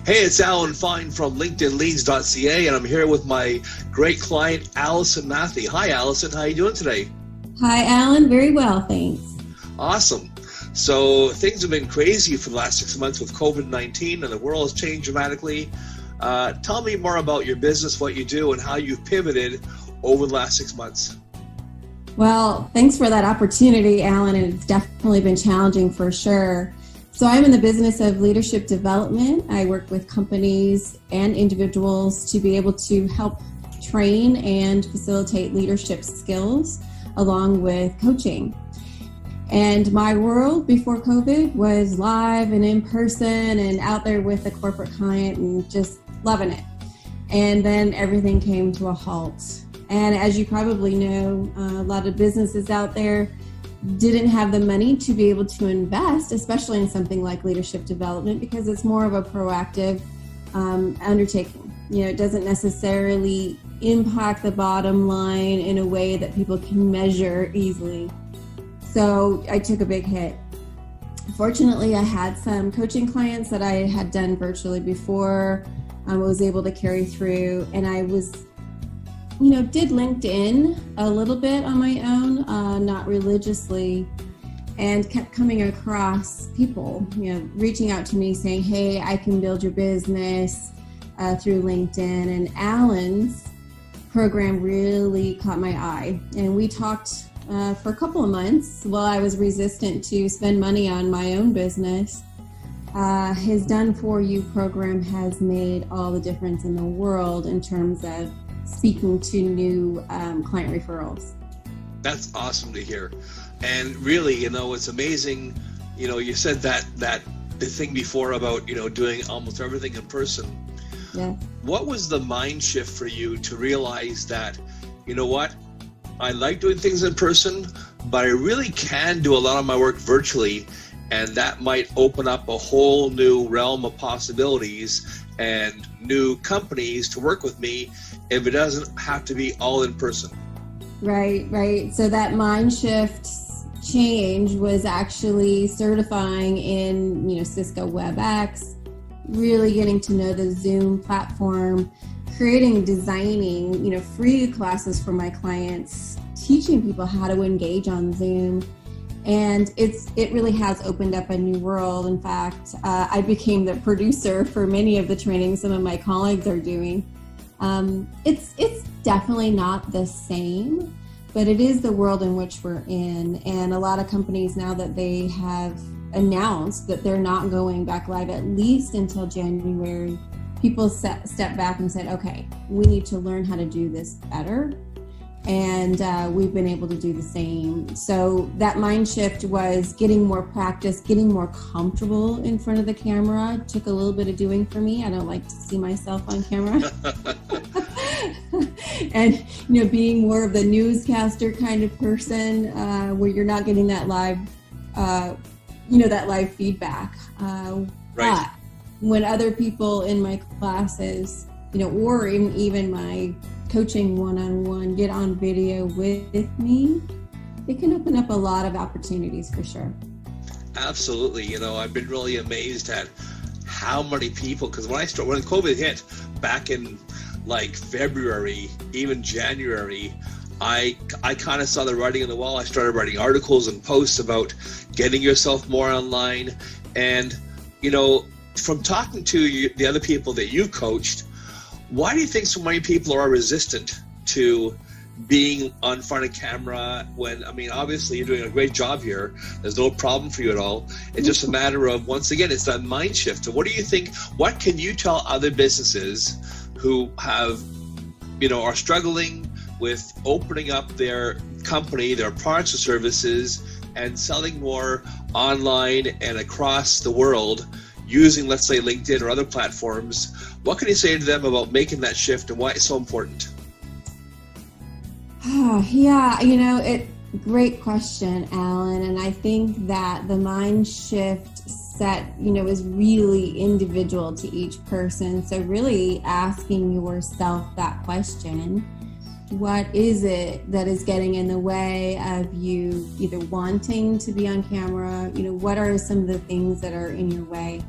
Hey, it's Alan Fine from LinkedInLeads.ca, and I'm here with my great client, Allison Matthew. Hi, Allison. How are you doing today? Hi, Alan. Very well, thanks. Awesome. So things have been crazy for the last 6 months with COVID-19, and the world has changed dramatically. Tell me more about your business, what you do, and how you've pivoted over the last 6 months. Well, thanks for that opportunity, Alan. And it's definitely been challenging for sure. So I'm in the business of leadership development. I work with companies and individuals to be able to help train and facilitate leadership skills along with coaching. And my world before COVID was live and in person and out there with a corporate client and just loving it. And then everything came to a halt. And as you probably know, a lot of businesses out there didn't have the money to be able to invest, especially in something like leadership development, because it's more of a proactive undertaking. You know, it doesn't necessarily impact the bottom line in a way that people can measure easily. So I took a big hit. Fortunately, I had some coaching clients that I had done virtually before. I was able to carry through, and I was did LinkedIn a little bit on my own, not religiously, and kept coming across people, reaching out to me saying, hey, I can build your business through LinkedIn. And Alan's program really caught my eye. And we talked for a couple of months while I was resistant to spend money on my own business. His Done For You program has made all the difference in the world in terms of speaking to new client referrals. That's awesome to hear. And really, it's amazing. You said that the thing before about, doing almost everything in person. Yeah. What was the mind shift for you to realize that, I like doing things in person, but I really can do a lot of my work virtually, and that might open up a whole new realm of possibilities and new companies to work with me if it doesn't have to be all in person. Right. So that mind shift change was actually certifying in, Cisco WebEx, really getting to know the Zoom platform, creating, designing, free classes for my clients, teaching people how to engage on Zoom. And it really has opened up a new world. In fact, I became the producer for many of the trainings some of my colleagues are doing. It's definitely not the same, but it is the world in which we're in. And a lot of companies, now that they have announced that they're not going back live at least until January, people step back and said, okay, we need to learn how to do this better. And we've been able to do the same. So that mind shift was getting more practice, getting more comfortable in front of the camera. It took a little bit of doing for me. I don't like to see myself on camera. And, being more of the newscaster kind of person where you're not getting that live, that live feedback. Right. But when other people in my classes, or even my coaching one-on-one get on video with me, it can open up a lot of opportunities for sure. Absolutely. I've been really amazed at how many people, because when COVID hit back in like February, even January, I kind of saw the writing on the wall. I started writing articles and posts about getting yourself more online. And, from talking to the other people that you coached, why do you think so many people are resistant to being on front of camera when, obviously you're doing a great job here. There's no problem for you at all. It's just a matter of, once again, it's that mind shift. So what do you think, what can you tell other businesses who have, are struggling with opening up their company, their products or services, and selling more online and across the world using, let's say, LinkedIn or other platforms? What can you say to them about making that shift and why it's so important? Yeah, great question, Alan. And I think that the mind shift set, is really individual to each person. So really asking yourself that question, what is it that is getting in the way of you either wanting to be on camera? What are some of the things that are in your way?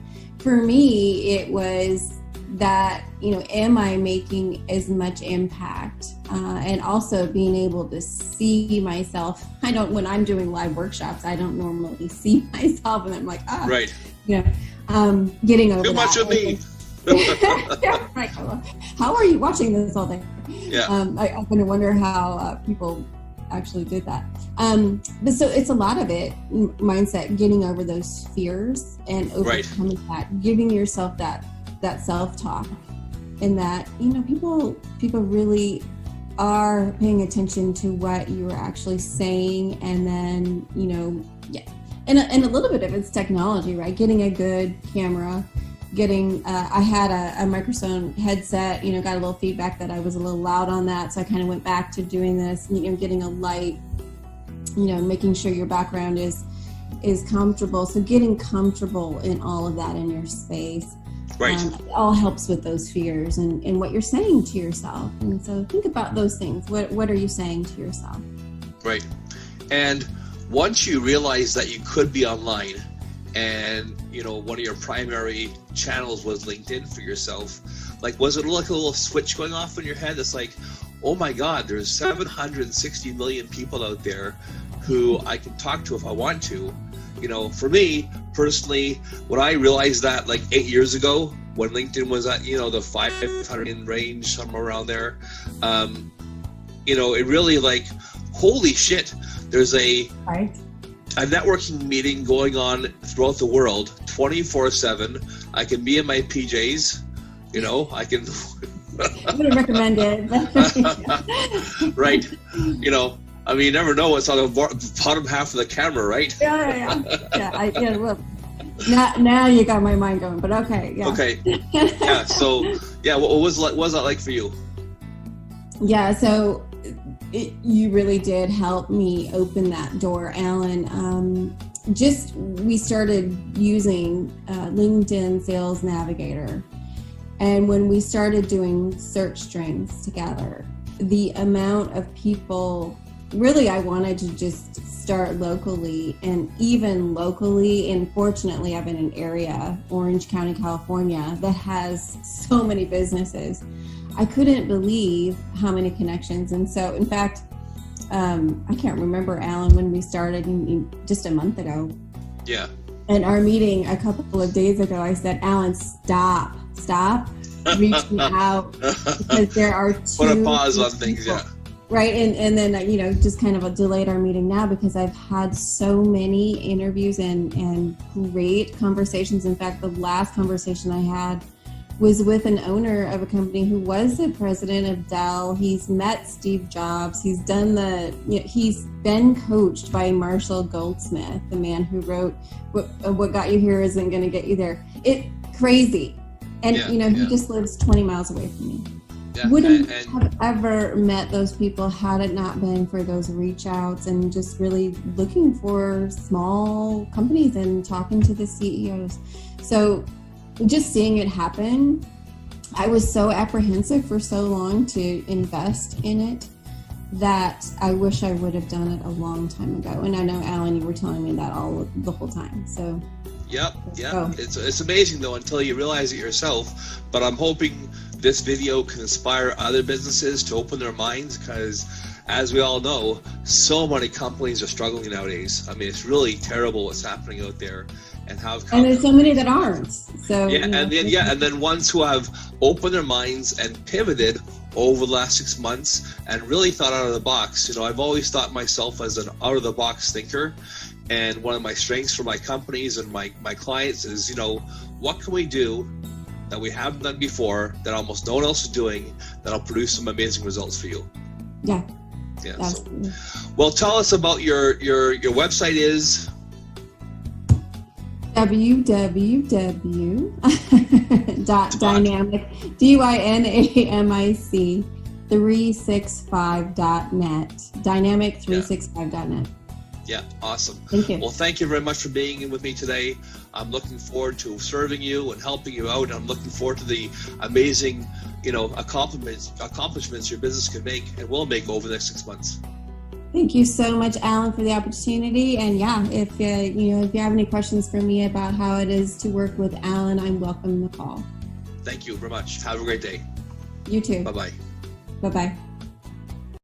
for me, it was that, am I making as much impact? And also being able to see myself. When I'm doing live workshops, I don't normally see myself, and I'm like, right. Getting over too much of me. Yeah, right. How are you watching this all day? Yeah. I'm going to wonder how people actually did that. But so it's a lot of it, mindset, getting over those fears and overcoming that, giving yourself that self-talk, and that, people really are paying attention to what you are actually saying. And then, and a little bit of it's technology, right? Getting a good camera, I had a microphone headset, got a little feedback that I was a little loud on that. So I kind of went back to doing this, getting a light, making sure your background is comfortable. So getting comfortable in all of that in your space. Right. It all helps with those fears and what you're saying to yourself. And so think about those things. What are you saying to yourself? Right. And once you realize that you could be online, and one of your primary channels was LinkedIn for yourself, like, was it like a little switch going off in your head that's like, oh my God, there's 760 million people out there who I can talk to if I want to? For me personally, when I realized that, like 8 years ago, when LinkedIn was at the 500 range, somewhere around there, it really, like, holy shit, there's a networking meeting going on throughout the world 24/7. I can be in my PJs, I can I would recommend it. Right. You never know what's on the bottom half of the camera, right? Yeah. Well, now you got my mind going, but okay. Yeah. Okay. Yeah. So, what was that like for you? Yeah. So you really did help me open that door, Alan. We started using LinkedIn Sales Navigator. And when we started doing search strings together, the amount of people, really, I wanted to just start locally, and even locally, and fortunately I'm in an area, Orange County, California, that has so many businesses. I couldn't believe how many connections. And so, in fact, I can't remember, Alan, when we started just a month ago. Yeah. In our meeting a couple of days ago, I said, Alan, stop reaching out, because there are too put a pause on things, people. Right. And then, just kind of delayed our meeting now, because I've had so many interviews and great conversations. In fact, the last conversation I had was with an owner of a company who was the president of Dell. He's met Steve Jobs. He's done he's been coached by Marshall Goldsmith, the man who wrote What Got You Here Isn't Going to Get You There. It's crazy. And, he just lives 20 miles away from me. Yeah. Wouldn't have ever met those people had it not been for those reach outs and just really looking for small companies and talking to the CEOs. So just seeing it happen, I was so apprehensive for so long to invest in it that I wish I would have done it a long time ago. And I know, Alan, you were telling me that the whole time. So. Yep. It's amazing, though, until you realize it yourself. But I'm hoping this video can inspire other businesses to open their minds, because, as we all know, so many companies are struggling nowadays. I mean, it's really terrible what's happening out there, and there's so many that aren't. So and then ones who have opened their minds and pivoted over the last 6 months and really thought out of the box. I've always thought myself as an out of the box thinker. And one of my strengths for my companies and my clients is, what can we do that we haven't done before, that almost no one else is doing, that'll produce some amazing results for you? Yeah. So, well, tell us about your website is www.dynamic DYNAMIC 365.net. Dynamic365.net. Yeah, awesome. Thank you. Well, thank you very much for being with me today. I'm looking forward to serving you and helping you out. I'm looking forward to the amazing, accomplishments your business can make and will make over the next 6 months. Thank you so much, Alan, for the opportunity. And yeah, if you have any questions for me about how it is to work with Alan, I'm welcome the call. Thank you very much. Have a great day. You too. Bye-bye. Bye-bye.